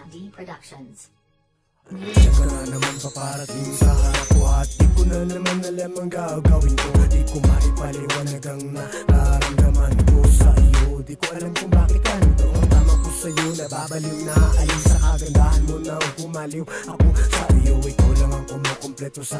D Productions. Diyan ka na naman paparating sa harap ko at di ko na naman alam ang gagawin ko. Di ko maipaliwanag ang nararamdaman ko sa iyo. Di ko alam kung bakit ka nito. Ang tama ko sa iyo, nababaliw na alis sa kagandahan mo na kumaliw ako sa iyo. Ikaw lang ang kumukumpleto sa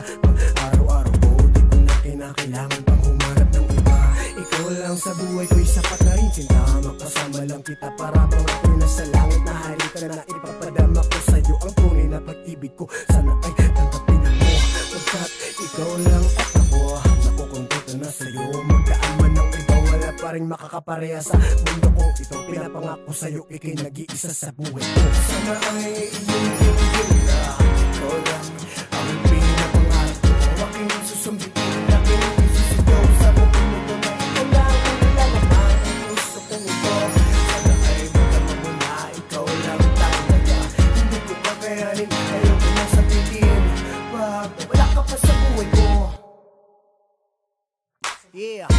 araw-araw ko. Di ko na kinakailangan pang humarap ng iba. Ikaw lang sa buhay ko'y sapat na rin sinta. Makasama lang kita para bang ako'y nasa langit na hari ka na ipapadama ko sa'yo ang tunay na pag-ibig ko. Sana ay tanggapin mo pagkat ikaw lang at ako nakukumpleto na sa'yo. Magdaan man ng iba, wala pa rin makakapareha sa mundo ko. Ito pinapangako sa'yo, ikay nag-iisa sa buhay ko. Sana ay iyong na ikaw lang ang pinapangarap ko. Aking susundutin, aking susundaw sa buong mundo na ikaw lang ang nilalaman ang gusto kong ito. Sana ay matama mo na ikaw lang talaga. Hindi ko kakayanin, ayaw ko na sabihin pag wala ka pa sa buhay ko. Yeah.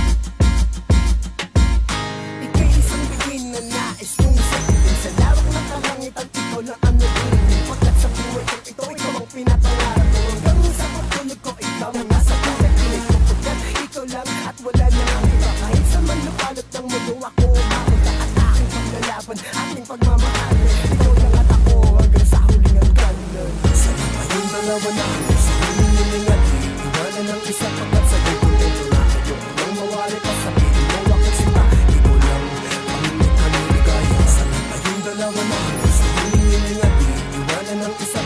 Ika'y isang bituin na nais kong sabihin sa lawak ng kalangitan, ikaw lang ang naging pagkat sa buhay ko ito, ikaw ang pinapangarap ko. Hanggang sa pagtulog ko, ikaw ang nasa panaginip ko. Pagkat ikaw lang at wala na ang iba. Kahit sa manlupalot ng mundo ako umapunta at aking paglalaban, ating pagmamahalan. Ikaw lang at ako hanggang sa huling hangganan. Sana kayong dalawa na hanggang sa huling hiningat. Iwanan ng isa pagkat sa iyo kontento na kayo. Nang mawali pa sabihin mo ako sinta. Ikaw lang ang may kaniligaya. Sana kayong dalawa na hanggang sa huling hiningat. Iwanan ng isa